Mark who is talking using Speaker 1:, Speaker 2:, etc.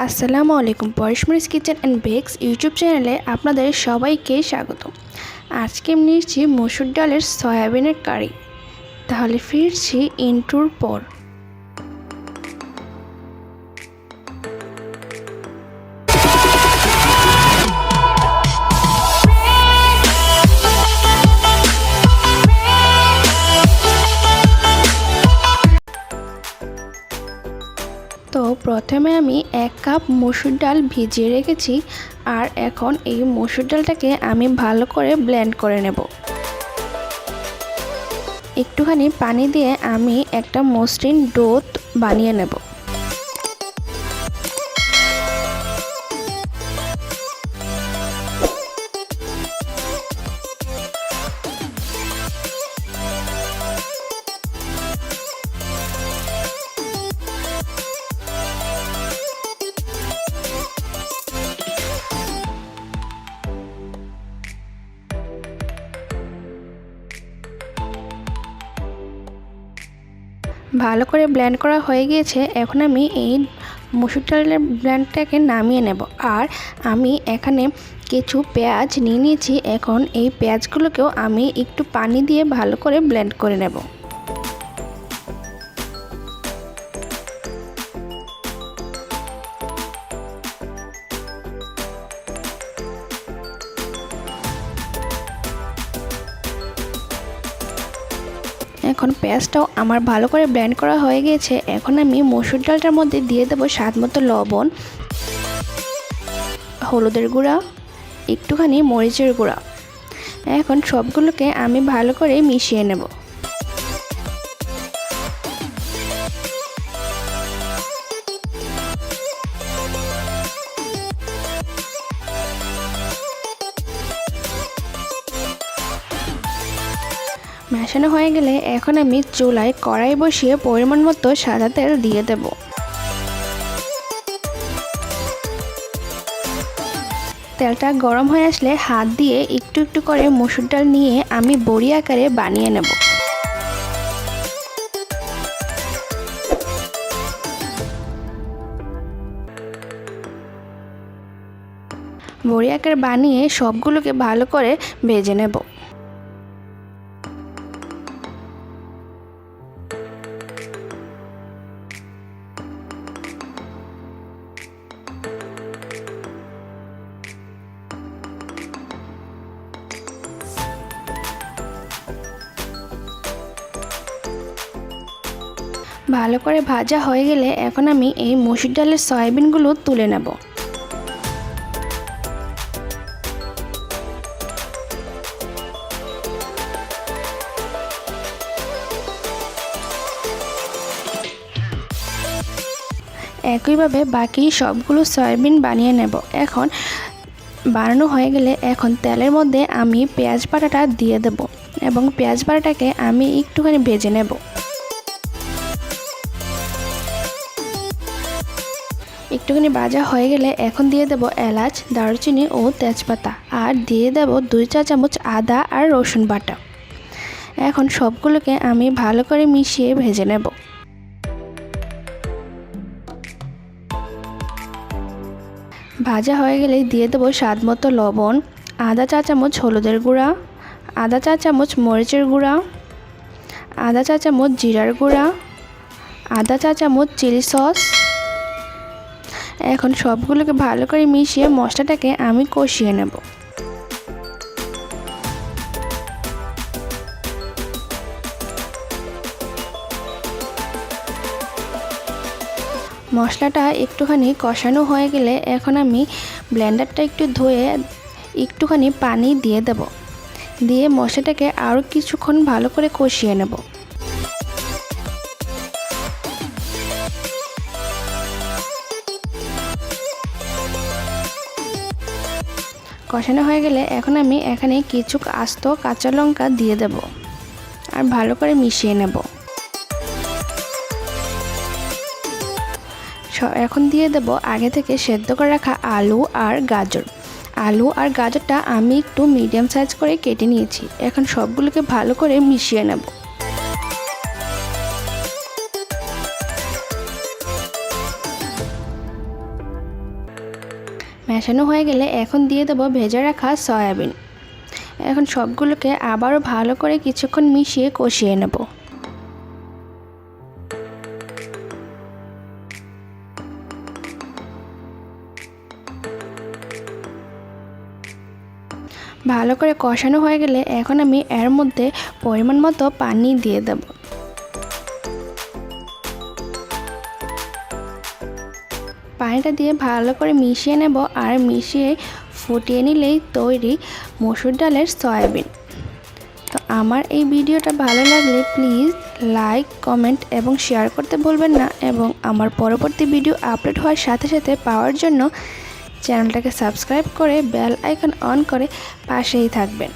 Speaker 1: আসসালামু আলাইকুম। পরিশমনিস kitchen and bakes YouTube চ্যানেলে আপনাদের সবাইকে স্বাগত। আজকে আমি নিয়েছি মসুর ডালের সয়াবিনের কারি। তাহলে ফিরছি ইন্ট্রোর পর। তো প্রথমে আমি 1 কাপ মসুর ডাল ভিজিয়ে রেখেছি, আর এখন এই মসুর ডালটাকে আমি ভালো করে ব্লেন্ড করে নেব। একটুখানি পানি দিয়ে আমি একটা মসৃণ ডো বানিয়ে নেব। ভালো করে ব্লেন্ড করা হয়ে গিয়েছে। এখন আমি এই মসুর ডালের ব্লেন্ডটাকে নামিয়ে নেব। আর আমি এখানে কিছু পেঁয়াজ নিয়ে নিয়েছি। এখন এই পেঁয়াজগুলোকেও আমি একটু পানি দিয়ে ভালো করে ব্লেন্ড করে নেব। এখন পেঁয়াজটাও আমার ভালো করে ব্লেন্ড করা হয়ে গিয়েছে। এখন আমি মসুর ডালটার মধ্যে দিয়ে দেব স্বাদ মতো লবণ, হলুদের গুঁড়া, একটুখানি মরিচের গুঁড়া। এখন সবগুলোকে আমি ভালো করে মিশিয়ে নেব। মেশানো হয়ে গেলে এখন আমি চুলায় কড়াই বসিয়ে পরিমাণ মতো সাদা তেল দিয়ে দেব। তেলটা গরম হয়ে আসলে হাত দিয়ে একটু একটু করে মসুর ডাল নিয়ে আমি বড়ি আকারে বানিয়ে নেব। বড়ি আকারে বানিয়ে সবগুলোকে ভালো করে ভেজে নেব। ভালো করে ভাজা হয়ে গেলে এখন আমি এই মসুর ডালের সয়াবিনগুলো তুলে নেব। একইভাবে বাকি সবগুলো সয়াবিন বানিয়ে নেব। এখন বানানো হয়ে গেলে এখন তেলের মধ্যে আমি পেঁয়াজ বাটাটা দিয়ে দেব এবং পেঁয়াজ বাটাটাকে আমি একটুখানি ভেজে নেব। একটুখানি ভাজা হয়ে গেলে এখন দিয়ে দেব এলাচ, দারুচিনি ও তেজপাতা, আর দিয়ে দেব 2 চা চামচ আদা আর রসুন বাটা। এখন সবগুলোকে আমি ভালো করে মিশিয়ে ভেজে নেব। ভাজা হয়ে গেলেই দিয়ে দেব স্বাদ মতো লবণ, আধা চা চামচ হলুদের গুঁড়া, আধা চা চামচ মরিচের গুঁড়া, আধা চা চামচ জিরার গুঁড়া, আধা চা চামচ চিলি সস। এখন সবগুলোকে ভালো করে মিশিয়ে মশলাটাকে আমি কষিয়ে নেব। মশলাটা একটুখানি কষানো হয়ে গেলে এখন আমি ব্লেন্ডারটা একটু ধুয়ে একটুখানি পানি দিয়ে দেব। দিয়ে মশলাটাকে আরও কিছুক্ষণ ভালো করে কষিয়ে নেব। কষানো হয়ে গেলে এখন আমি এখানে কিছু আস্ত কাঁচা লঙ্কা দিয়ে দেব আর ভালো করে মিশিয়ে নেব। এখন দিয়ে দেব আগে থেকে সেদ্ধ করে রাখা আলু আর গাজর। আলু আর গাজরটা আমি একটু মিডিয়াম সাইজ করে কেটে নিয়েছি। এখন সবগুলোকে ভালো করে মিশিয়ে নেব। মেশানো হয়ে গেলে এখন দিয়ে দেবো ভেজে রাখা সয়াবিন। এখন সবগুলোকে আবারও ভালো করে কিছুক্ষণ মিশিয়ে কষিয়ে নেব। ভালো করে কষানো হয়ে গেলে এখন আমি এর মধ্যে পরিমাণ মতো পানি দিয়ে দেব। পানিটা দিয়ে ভালো করে মিশিয়ে নেব আর মিশিয়ে ফুটিয়ে নিলেই তৈরি মসুর ডালের সয়াবিন। তো আমার এই ভিডিওটা ভালো লাগলে প্লিজ লাইক, কমেন্ট এবং শেয়ার করতে ভুলবেন না এবং আমার পরবর্তী ভিডিও আপলোড হওয়ার সাথে সাথে পাওয়ার জন্য চ্যানেলটাকে সাবস্ক্রাইব করে বেল আইকন অন করে পাশেই থাকবেন।